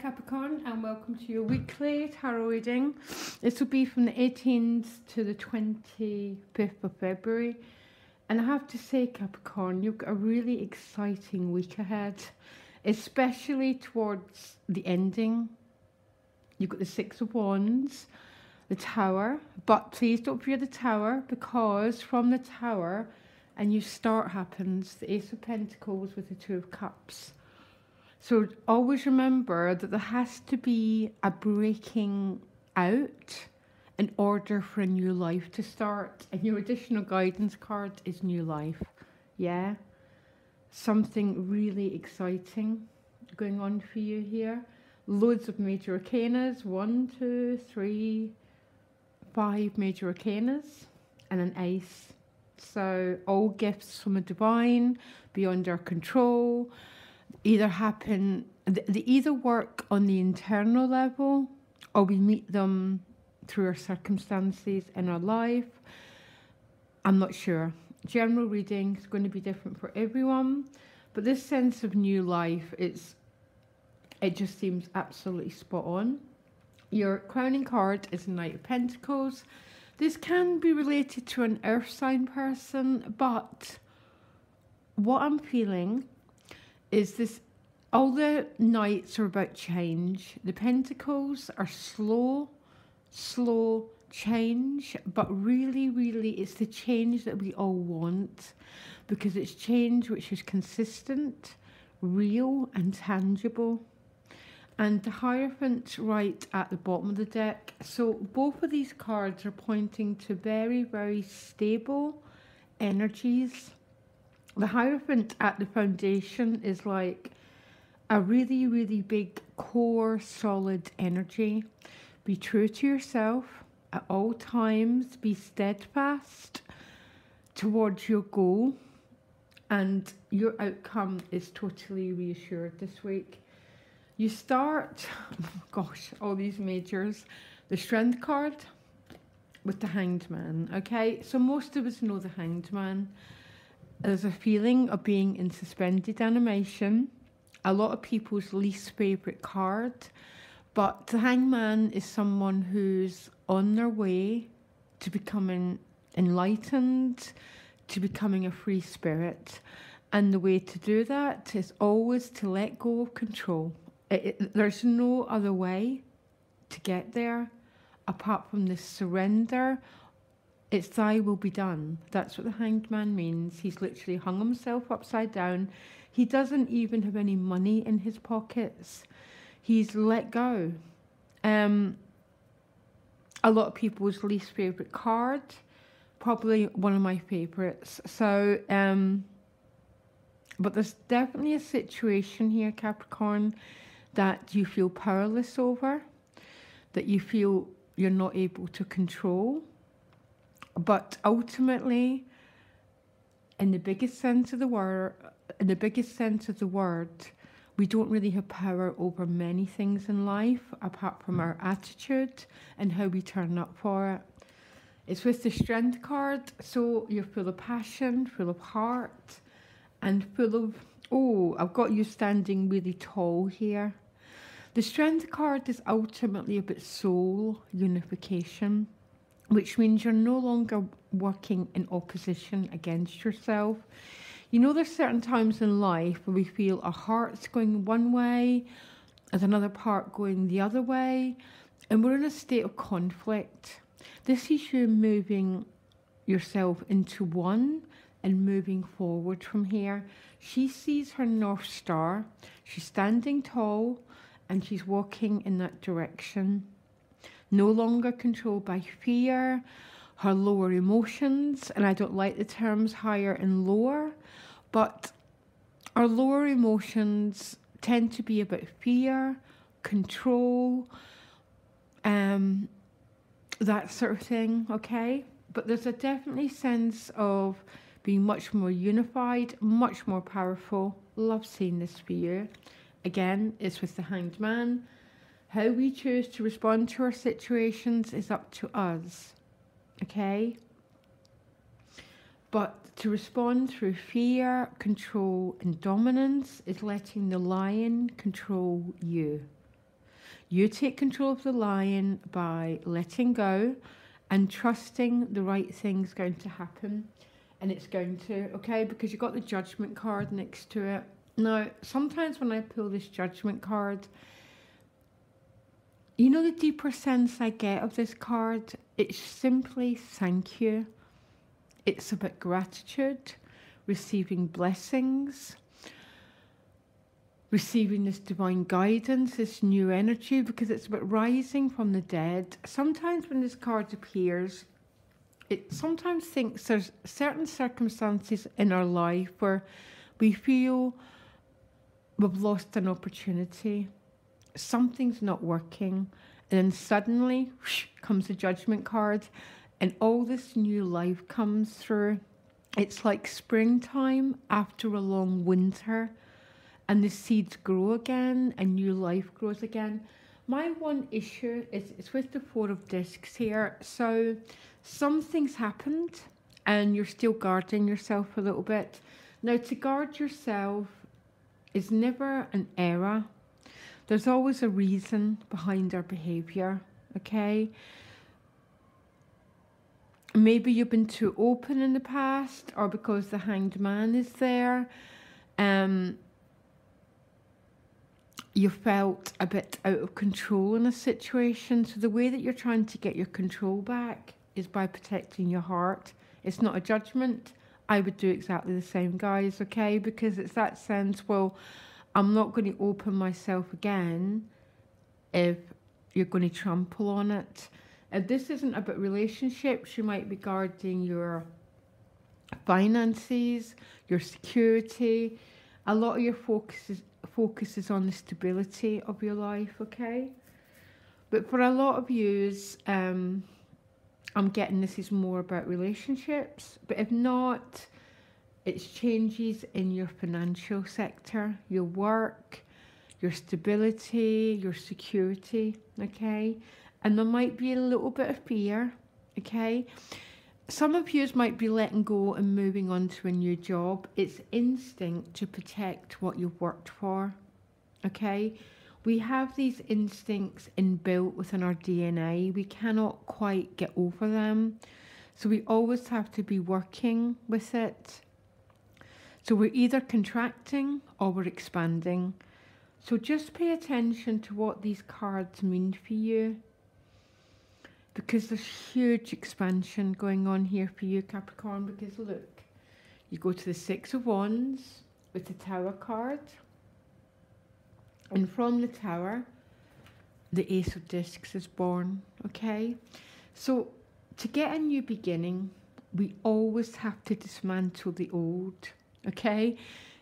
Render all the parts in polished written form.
Capricorn, and welcome to your weekly tarot reading. This will be from the 18th to the 25th of February. And I have to say, Capricorn, you've got a really exciting week ahead, especially towards the ending. You've got the Six of Wands, the Tower, but please don't fear the Tower, because from the Tower a new start happens, the Ace of Pentacles with the Two of Cups. So always remember that there has to be a breaking out in order for a new life to start. And your additional guidance card is new life. Yeah? Something really exciting going on for you here. Loads of major arcanas. 1, 2, 3, 5 major arcanas. And an ace. So all gifts from the divine, beyond our control. Either happen, they either work on the internal level, or we meet them through our circumstances in our life. I'm not sure. General reading is going to be different for everyone, but this sense of new life, it just seems absolutely spot on. Your crowning card is the Knight of Pentacles. This can be related to an earth sign person, but what I'm feeling is this, all the Knights are about change. The Pentacles are slow change, but really it's the change that we all want, because it's change which is consistent, real and tangible. And the Hierophant right at the bottom of the deck. So both of these cards are pointing to very stable energies. The Hierophant at the foundation is like a really big core, solid energy. Be true to yourself at all times. Be steadfast towards your goal. And your outcome is totally reassured this week. You start, oh gosh, all these majors. The Strength card with the Hanged Man, okay? So most of us know the Hanged Man. There's a feeling of being in suspended animation. A lot of people's least favourite card. But the Hangman is someone who's on their way to becoming enlightened, to becoming a free spirit. And the way to do that is always to let go of control. There's no other way to get there apart from this surrender. It's thy will be done. That's what the Hanged Man means. He's literally hung himself upside down. He doesn't even have any money in his pockets. He's let go. A lot of people's least favourite card. Probably one of my favourites. So, but there's definitely a situation here, Capricorn, that you feel powerless over. That you feel you're not able to control. But ultimately, in the biggest sense of the word, we don't really have power over many things in life apart from our attitude and how we turn up for it. It's with the Strength card, so you're full of passion, full of heart, and full of, oh, I've got you standing really tall here. The Strength card is ultimately about soul unification, which means you're no longer working in opposition against yourself. You know, there's certain times in life where we feel our heart's going one way, there's another part going the other way, and we're in a state of conflict. This is you moving yourself into one and moving forward from here. She sees her North Star, she's standing tall, and she's walking in that direction. No longer controlled by fear, her lower emotions, and I don't like the terms higher and lower, but our lower emotions tend to be about fear, control, that sort of thing, okay? But there's a definitely sense of being much more unified, much more powerful. Love seeing this for you. Again, it's with the Hanged Man. How we choose to respond to our situations is up to us, okay? But to respond through fear, control, and dominance is letting the lion control you, You take control of the lion by letting go and trusting the right thing's going to happen. And it's going to, okay? Because you've got the judgment card next to it. Now, sometimes when I pull this judgment card, you know the deeper sense I get of this card? It's simply thank you. It's about gratitude, receiving blessings, receiving this divine guidance, this new energy, because it's about rising from the dead. Sometimes when this card appears, it sometimes thinks there's certain circumstances in our life where we feel we've lost an opportunity. Something's not working, and then suddenly whoosh, comes the judgment card, and all this new life comes through. It's like springtime after a long winter, and the seeds grow again, and new life grows again. My one issue is it's with the Four of Discs here. So something's happened, and you're still guarding yourself a little bit. Now, to guard yourself is never an error. There's always a reason behind our behaviour, okay? Maybe you've been too open in the past, or because the Hanged Man is there, you felt a bit out of control in a situation. So the way that you're trying to get your control back is by protecting your heart. It's not a judgment. I would do exactly the same, guys, okay? Because it's that sense, well, I'm not going to open myself again if you're going to trample on it. If this isn't about relationships, you might be guarding your finances, your security. A lot of your focus is on the stability of your life, okay? But for a lot of yous, I'm getting this is more about relationships. But if not, it's changes in your financial sector, your work, your stability, your security, okay? And there might be a little bit of fear, okay? Some of you might be letting go and moving on to a new job. It's instinct to protect what you've worked for, okay? We have these instincts inbuilt within our DNA. We cannot quite get over them. So we always have to be working with it. So we're either contracting or we're expanding. So just pay attention to what these cards mean for you, because there's huge expansion going on here for you, Capricorn. Because look, you go to the Six of Wands with the Tower card, and from the Tower, the Ace of Discs is born, okay? So to get a new beginning, we always have to dismantle the old. Okay,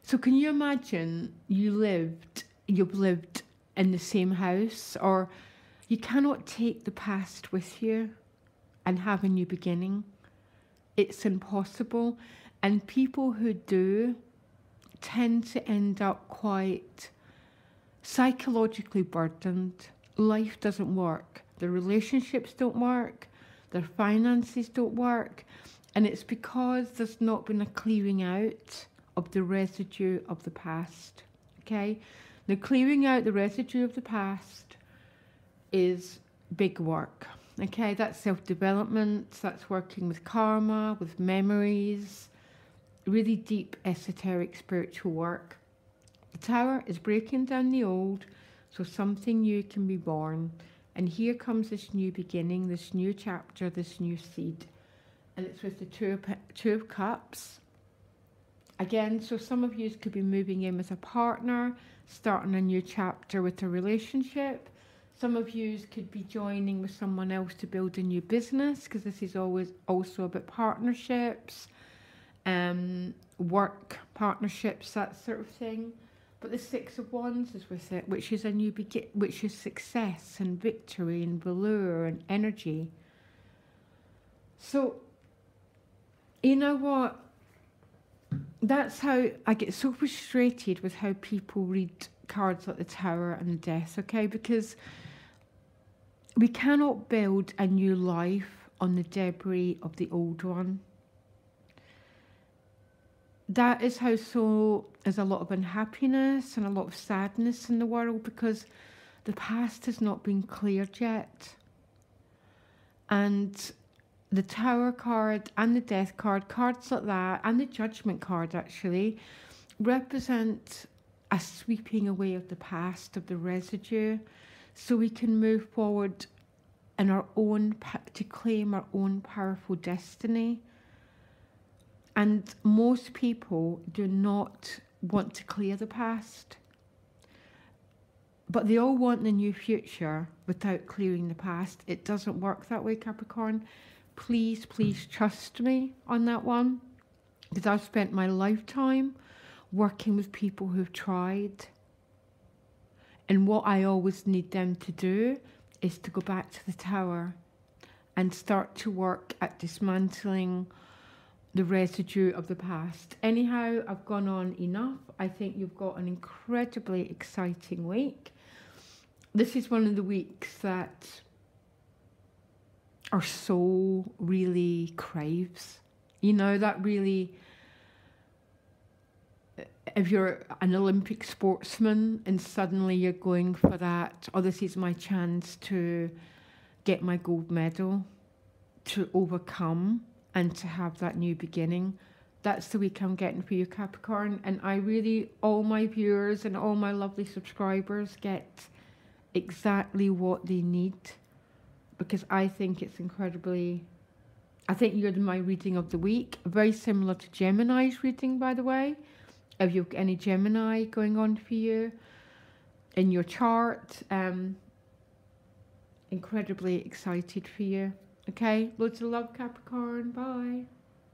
so can you imagine you've lived in the same house, or you cannot take the past with you and have a new beginning? It's impossible. And people who do tend to end up quite psychologically burdened. Life doesn't work. Their relationships don't work. Their finances don't work. And it's because there's not been a clearing out of the residue of the past, okay? Now, clearing out the residue of the past is big work, okay? That's self-development, that's working with karma, with memories, really deep, esoteric, spiritual work. The Tower is breaking down the old so something new can be born. And here comes this new beginning, this new chapter, this new seed. And it's with the Two of Cups. Again, so some of you could be moving in with a partner, starting a new chapter with a relationship. Some of you could be joining with someone else to build a new business, because this is always also about partnerships, work partnerships, that sort of thing. But the Six of Wands is with it, which is a new which is success and victory and velour and energy. So, you know what? That's how I get so frustrated with how people read cards like the Tower and the Death, okay? Because we cannot build a new life on the debris of the old one. That is how there's a lot of unhappiness and a lot of sadness in the world, because the past has not been cleared yet. And the Tower card and the Death card, cards like that, and the Judgment card actually, represent a sweeping away of the past, of the residue, so we can move forward in our own, to claim our own powerful destiny. And most people do not want to clear the past, but they all want the new future without clearing the past. It doesn't work that way, Capricorn. Please, please trust me on that one, because I've spent my lifetime working with people who've tried. And what I always need them to do is to go back to the Tower and start to work at dismantling the residue of the past. Anyhow, I've gone on enough. I think you've got an incredibly exciting week. This is one of the weeks that our soul really craves. You know, that really, if you're an Olympic sportsman and suddenly you're going for that, oh, this is my chance to get my gold medal, to overcome and to have that new beginning. That's the week I'm getting for you, Capricorn. And I really, all my viewers and all my lovely subscribers get exactly what they need, because I think it's incredibly, I think you're my reading of the week. Very similar to Gemini's reading, by the way. If you've got any Gemini going on for you in your chart, incredibly excited for you. Okay, loads of love, Capricorn. Bye.